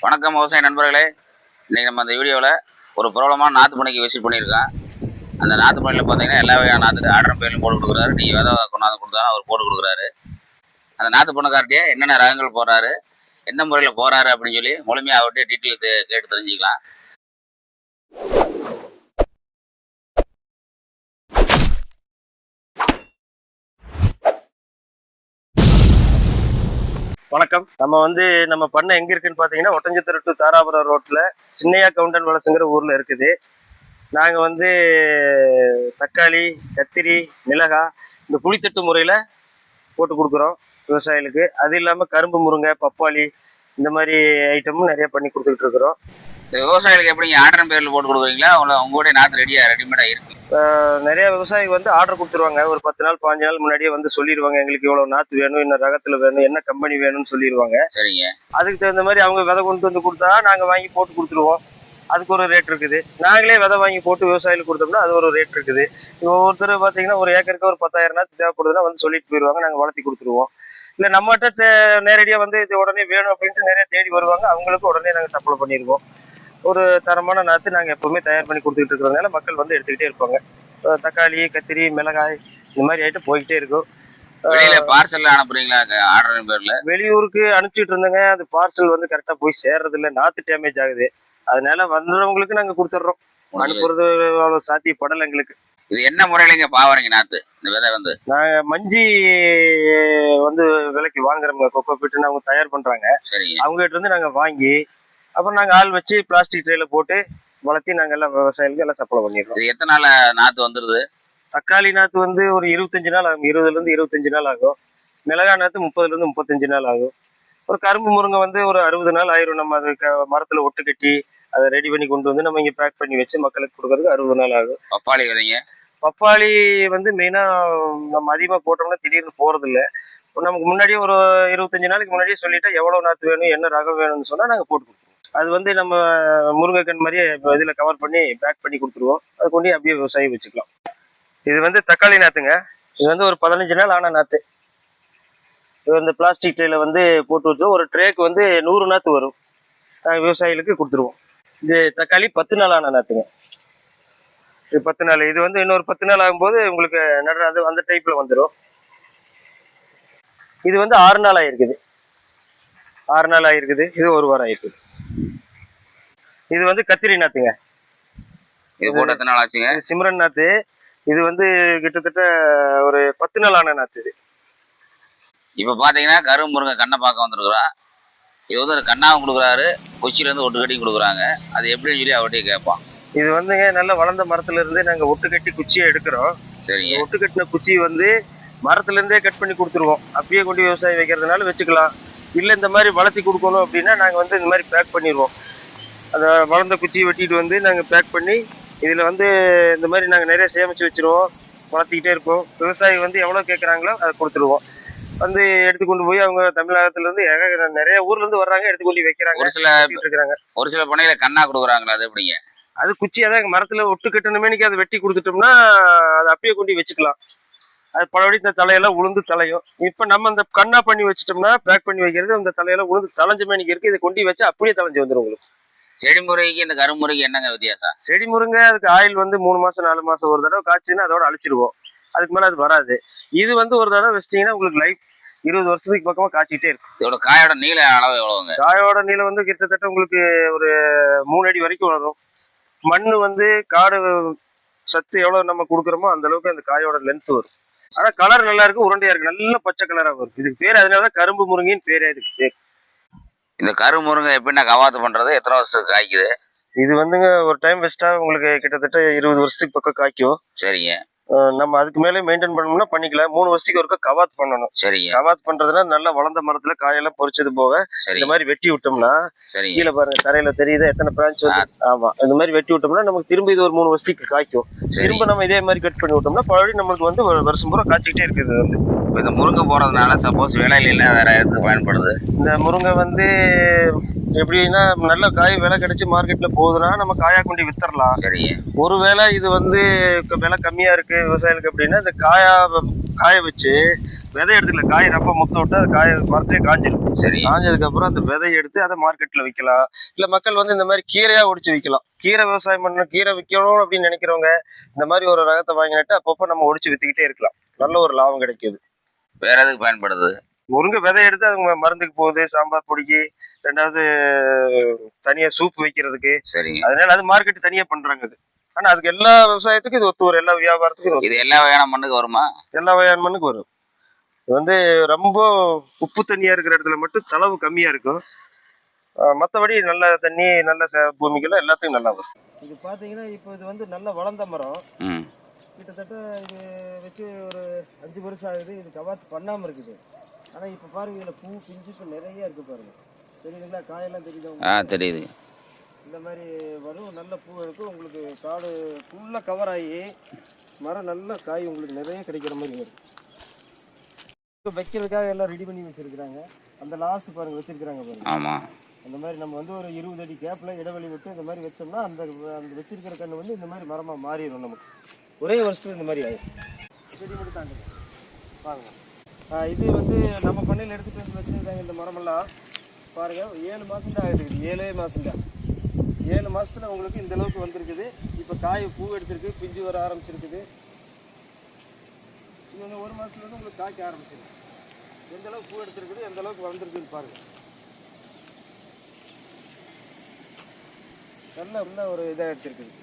வணக்கம் விவசாய நண்பர்களே. இன்றைக்கி நம்ம அந்த வீடியோவில் ஒரு பிரபலமான நாற்று பண்ணைக்கு விசிட் பண்ணியிருக்கோம். அந்த நாற்று பண்ணையில் பார்த்தீங்கன்னா எல்லா வகையான நாற்று ஆர்டர் பேர்லையும் போட்டு கொடுக்குறாரு. நீங்கள் விதை கொண்டாந்து கொடுத்தாலும் அவர் போட்டு கொடுக்குறாரு. அந்த நாற்று பண்ணக்கார்ட்டே என்னென்ன ரகங்கள் போடுறாரு, எந்த முறையில் போகிறாரு அப்படின்னு சொல்லி முழுமையாக அவர்கிட்ட டீட்டெயில் கேட்டு தெரிஞ்சுக்கலாம். வணக்கம். நம்ம பண்ணை எங்க இருக்குன்னு பாத்தீங்கன்னா ஒட்டஞ்சத்திர டு தாராபுரம் ரோட்ல சின்னையா கவுண்டன் வலசுங்கிற ஊர்ல இருக்குது. நாங்க தக்காளி, கத்திரி, மிளகாய் இந்த புளித்தட்டு முறையில போட்டு கொடுக்குறோம் விவசாயிகளுக்கு. அது இல்லாம கரும்பு, முருங்கை, பப்பாளி இந்த மாதிரி ஐட்டமும் நிறைய பண்ணி கொடுத்துக்கிட்டு இருக்கிறோம். இந்த விவசாயிகளுக்கு எப்படிங்க ஆர்டர் பேரில் போட்டு கொடுக்குறீங்களா? உங்களுடைய நாற்று ரெடிமேடாக இருக்கு? நிறைய விவசாயிகள் ஆர்டர் கொடுத்துருவாங்க. ஒரு 10 நாள் 15 நாள் முன்னாடியே சொல்லிடுவாங்க, எங்களுக்கு இவ்வளவு நாற்று வேணும், என்ன ரகத்துல வேணும், என்ன கம்பெனி வேணும்னு சொல்லிடுவாங்க. சரிங்க. அதுக்கு தகுந்த மாதிரி அவங்க விதை கொண்டு வந்து கொடுத்தா நாங்க வாங்கி போட்டு கொடுத்துருவோம். அதுக்கு ஒரு ரேட் இருக்குது. நாங்களே விதை வாங்கி போட்டு விவசாயிகளுக்கு கொடுத்தோம்னா அது ஒரு ரேட் இருக்குது. ஒவ்வொருத்தர் பாத்தீங்கன்னா ஒரு ஏக்கருக்கு ஒரு 10,000 நாற்று தேவைப்படுதுன்னா சொல்லிட்டு போயிடுவாங்க, நாங்க வளர்த்தி கொடுத்துருவோம். இல்ல நம்மகிட்ட நேரடியா இது உடனே வேணும் அப்படின்ட்டு நிறைய தேடி வருவாங்க, அவங்களுக்கு உடனே நாங்க சப்ளை பண்ணிடுவோம். ஒரு தரமான நாற்று நாங்கள் எப்பவுமே தயார் பண்ணி கொடுத்துக்கிட்டு இருக்கிறதுனால மக்கள் எடுத்துக்கிட்டே இருப்பாங்க. தக்காளி, கத்திரி, மிளகாய் இந்த மாதிரி ஐட்டம் போய்கிட்டே இருக்கும். பார்சல் அனுப்புறீங்களா ஆர்டர் பேர்ல? வெளியூருக்கு அனுப்பிச்சிட்டு இருந்தேங்க. அது பார்சல் கரெக்டா போய் சேர்றது இல்லை, நாற்று டேமேஜ் ஆகுது. அதனால வந்தவங்களுக்கு நாங்க கொடுத்துட்றோம். அனுப்புறது அவ்வளவு சாத்தியப்படலை எங்களுக்கு. இது என்ன முறையிலங்க பாவறீங்க நாத்து? இந்த விதை நாங்க மஞ்சி விலைக்கு வாங்குறோங்க. கொக்கோ பீட்டுன்னு அவங்க தயார் பண்றாங்க. சரி. அவங்க கிட்ட இருந்து நாங்க வாங்கி அப்புறம் நாங்க ஆள் வச்சு பிளாஸ்டிக் ட்ரேல போட்டு வளர்த்தி நாங்க எல்லாம் விவசாயிகளுக்கு எல்லாம் சப்ளை பண்ணிடுறோம். இது எத்தனை நாள் நாத்து வந்துருது? தக்காளி நாத்து ஒரு 25 நாள் ஆகும். 20ல இருந்து 25 நாள் ஆகும். மிளகாய் நாத்து 30ல இருந்து 35 நாள் ஆகும். ஒரு கரும்பு முருங்கை ஒரு 60 நாள் ஆயிரும். நம்ம அது மரத்துல ஒட்டு கட்டி அதை ரெடி பண்ணி கொண்டு வந்து நம்ம இங்க பேக் பண்ணி வச்சு மக்களுக்கு கொடுக்கறதுக்கு 60 நாள் ஆகும். பப்பாளி விதைங்க? பப்பாளி மெயினா நம்ம அதிகமா போட்டோம்னா திடீர்னு போறது இல்லை. நமக்கு முன்னாடியே ஒரு 25 நாளைக்கு முன்னாடியே சொல்லிட்டா எவ்வளவு நாத்து வேணும், என்ன ரகம் வேணும்னு சொன்னா நாங்க போட்டு கொடுத்துருவோம். அது நம்ம முருங்கைக்கன் மாதிரியே இதுல கவர் பண்ணி பேக் பண்ணி கொடுத்துருவோம். அது கொண்டு அப்படியே விவசாயி வச்சுக்கலாம். இது தக்காளி நாத்துங்க. இது ஒரு 15 நாள் ஆன நாத்து. இது பிளாஸ்டிக் ட்ரேல போட்டு வச்சு ஒரு ட்ரேக்கு 100 நாத்து வரும். நாங்கள் விவசாயிகளுக்கு கொடுத்துருவோம். இது தக்காளி 10 நாள் ஆன நாத்துங்க. இது 10 நாள். இது இன்னொரு 10 நாள் ஆகும்போது உங்களுக்கு நடுறது அந்த டைப்ல வந்துடும். இது 6 நாள் ஆயிருக்குது. 6 நாள் ஆயிருக்குது. இது 1 வாரம் ஆயிருக்குது. இது கத்திரி நாத்துங்க. இது போட்டு எத்தனை நாள் ஆச்சுங்க? சிம்ரன் நாத்து. இது கிட்டத்தட்ட ஒரு 10 நாள் ஆன நாத்து. இது இப்ப பாத்தீங்கன்னா கரும்பு முருங்கை கண்ணை பார்க்க வந்துருக்குறான். இது ஒரு கண்ணாவும் கொடுக்குறாரு, குச்சியில இருந்து ஒட்டு கட்டி கொடுக்குறாங்க. அது எப்படின்னு சொல்லி அவர்கிட்ட கேட்பான். இது நல்ல வளர்ந்த மரத்துல இருந்து நாங்க ஒட்டு கட்டி குச்சியை எடுக்கிறோம். சரிங்க. ஒட்டு கட்டின குச்சி மரத்துல இருந்தே கட் பண்ணி கொடுத்துருவோம். அப்படியே கொண்டு விவசாயம் வைக்கிறதுனால வச்சுக்கலாம். இல்ல இந்த மாதிரி வளர்த்தி கொடுக்கணும் அப்படின்னா நாங்க இந்த மாதிரி பேக் பண்ணிடுவோம். அந்த வளர்ந்த குச்சியை வெட்டிட்டு நாங்க பேக் பண்ணி இதுல இந்த மாதிரி நாங்க நிறைய சேமிச்சு வச்சிருவோம். வளர்த்திக்கிட்டே இருப்போம். விவசாயி எவ்வளவு கேட்கறாங்களோ அதை கொடுத்துருவோம். எடுத்து கொண்டு போய் அவங்க தமிழகத்துல இருந்து நிறைய ஊர்ல இருந்து வர்றாங்க, எடுத்து கொண்டு வைக்கிறாங்க. ஒரு சில பண்ணையில கண்ணா கொடுக்குறாங்களா? அது எப்படிங்க? அது குச்சி அதான் மரத்துல ஒட்டு கட்டணுமே அதை வெட்டி கொடுத்துட்டோம்னா அதை அப்படியே கொண்டு வச்சுக்கலாம். அது பழபடி இந்த தலையெல்லாம் உளுந்து தலையும். இப்ப நம்ம அந்த கண்ணா பண்ணி வச்சுட்டோம்னா பேக் பண்ணி வைக்கிறது அந்த தலையெல்லாம் உளுந்து தலைஞ்ச மேனிக்கு இருக்கு. இதை கொண்டு வச்சா அப்படியே தலைஞ்சு வந்துடும் உங்களுக்கு. செடி முருங்கைக்கு இந்த கரும்பு முருங்கை என்னங்க வித்தியாசம்? செடி முருங்கை அதுக்கு ஆயில் 3 மாசம் 4 மாசம் ஒரு தடவை காய்ச்சுன்னா அதோட அழிச்சிருவோம். அதுக்கு மேல அது வராது. இது ஒரு தடவை வச்சிட்டீங்கன்னா உங்களுக்கு லைஃப் 20 வருஷத்துக்கு பக்கமா காய்ச்சிட்டே இருக்கும். இதோட காயோட நீள அளவு எவ்வளவுங்க? காயோட நீளம் கிட்டத்தட்ட உங்களுக்கு ஒரு 3 அடி வரைக்கும் வளரும். மண்ணு காடு சத்து எவ்வளவு நம்ம கொடுக்குறோமோ அந்த அளவுக்கு அந்த காயோட லென்த் வரும். ஆனா கலர் நல்லா இருக்கு, உருண்டையா இருக்கு, நல்ல பச்சை கலரா வரும். இதுக்கு பேர் அதனாலதான் கரும்பு முருங்கின்னு பேரே இதுக்கு பேர். இந்த கரும்பு முருங்கை எப்படின்னா கவாத்து பண்றது? எத்தனை வருஷத்துக்கு காய்க்குது இது? ஒரு டைம் வச்சுட்டா உங்களுக்கு கிட்டத்தட்ட 20 வருஷத்துக்கு பக்கம் காய்க்கும். சரிங்க. நம்ம அதுக்கு மேலே மெயின்டைன் பண்ணணும்னா பண்ணிக்கலாம். 3 வருஷத்துக்கு ஒருக்கா கவாத் பண்ணணும். சரிங்க. கவாத் பண்றதுன்னா நல்லா வளர்ந்த மரத்துல காயெல்லாம் பொறிச்சது போக இந்த மாதிரி வெட்டி விட்டோம்னா கீழே பாருங்க தரையில தெரியுது எத்தனை பிரான்ச் ஆமா இந்த மாதிரி வெட்டி விட்டோம்னா நமக்கு திரும்ப இது ஒரு 3 வருஷத்துக்கு காய்க்கும். திரும்ப நம்ம இதே மாதிரி கட் பண்ணி விட்டோம்னா பழடி நம்மளுக்கு ஒரு வருஷம் பூரா காய்ச்சிக்கிட்டே இருக்குது. இந்த முருங்கை போறதுனால சப்போஸ் விலையில இல்ல வேற எதுக்கு பயன்படுது? இந்த முருங்கை எப்படின்னா நல்ல காய் விலை கிடைச்சி மார்க்கெட்ல போகுதுன்னா நம்ம காயா கொண்டு வித்தரலாம். ஒருவேளை இது விலை கம்மியா இருக்கு விவசாயிகளுக்கு அப்படின்னா இந்த காய வச்சு விதை எடுத்துக்கல. காய் ரொம்ப முத்த விட்டு அது காய மரத்தையே காஞ்சிடும். சரி. காஞ்சதுக்கு அப்புறம் அந்த விதையை எடுத்து அதை மார்க்கெட்ல விற்கலாம். இல்ல மக்கள் வந்து இந்த மாதிரி கீரையா ஒடிச்சு விற்கலாம். கீரை விவசாயம் பண்ணணும், கீரை விற்கணும் அப்படின்னு நினைக்கிறவங்க இந்த மாதிரி ஒரு ரகத்தை வாங்கி நட்டு அப்பப்போ நம்ம ஒடிச்சு வித்துக்கிட்டே இருக்கலாம். நல்ல ஒரு லாபம் கிடைக்குது. வேற எதுக்கு பயன்படுது? முருங்கை விதை எடுத்து அது மருந்துக்கு போகுது, சாம்பார் பொடிக்கு, ரெண்டாவது தனியா சூப் வைக்கிறதுக்கு. சரிங்க. அதனால அது மார்க்கெட் தனியா பண்றாங்க அது. ஆனா அதுக்கு எல்லா விவசாயத்துக்கும் இது ஒத்து வரும், எல்லா வியாபாரத்துக்கும் இது இது எல்லா வகையான மண்ணுக்கு வருமா? எல்லா வகையான மண்ணுக்கு வரும். இது வந்து ரொம்ப உப்பு தண்ணியா இருக்கிற இடத்துல மட்டும் தளவு கம்மியா இருக்கும். மற்றபடி நல்ல தண்ணி, நல்ல பூமிக்கெல்லாம் எல்லாத்துக்கும் நல்லா வரும். இது பார்த்தீங்கன்னா இப்போ இது வந்து நல்ல வளர்ந்த மரம். ம். கிட்டத்தட்ட இது வச்சு ஒரு 5 வருஷம் ஆகுது. இது கவாத்து பண்ணாமல் இருக்குது. ஆனால் இப்போ பாருங்க, இதில் பூ பிஞ்சு இப்போ நிறைய இருக்கு பாருங்க. தெரியுதுங்களா? காயெல்லாம் தெரியுது. தெரியுது. இந்த மாதிரி வரும், நல்ல பூ இருக்கும். உங்களுக்கு காடு ஃபுல்லாக கவர் ஆகி மரம் நல்ல காய் உங்களுக்கு நிறைய கிடைக்கிற மாதிரி வரும். இப்போ வைக்கிறதுக்காக எல்லாம் ரெடி பண்ணி வச்சிருக்கிறாங்க. அந்த லாஸ்ட் பாருங்க வச்சிருக்கிறாங்க பாருங்க. ஆமாம். அந்த மாதிரி நம்ம வந்து ஒரு 20 அடி கேப்பில் இடைவெளி விட்டு இந்த மாதிரி வச்சோம்னா அந்த அந்த வச்சிருக்கிற கன்று வந்து இந்த மாதிரி மரமாக மாறிடும். நமக்கு ஒரே வருஷத்துல இந்த மாதிரி ஆயிடும். செடி மட்டும் தாண்டுங்க பாருங்க. இது வந்து நம்ம பண்ணையில் எடுத்துகிட்டு வந்து வச்சுருக்காங்க. இந்த மரமெல்லாம் பாருங்கள் 7 மாதம் தான் ஆகிடுது. 7 மாதம் தான். 7 மாதத்தில் உங்களுக்கு இந்த அளவுக்கு வந்திருக்குது. இப்போ காய் பூ எடுத்துருக்கு, பிஞ்சு வர ஆரம்பிச்சிருக்குது. இது வந்து 1 மாதத்துலேருந்து உங்களுக்கு காய்க்க ஆரம்பிச்சிருக்கு. எந்த அளவுக்கு பூ எடுத்துருக்குது, எந்த அளவுக்கு வந்திருக்குது பாருங்கள். நல்ல ஒரு இதாக எடுத்துருக்குது.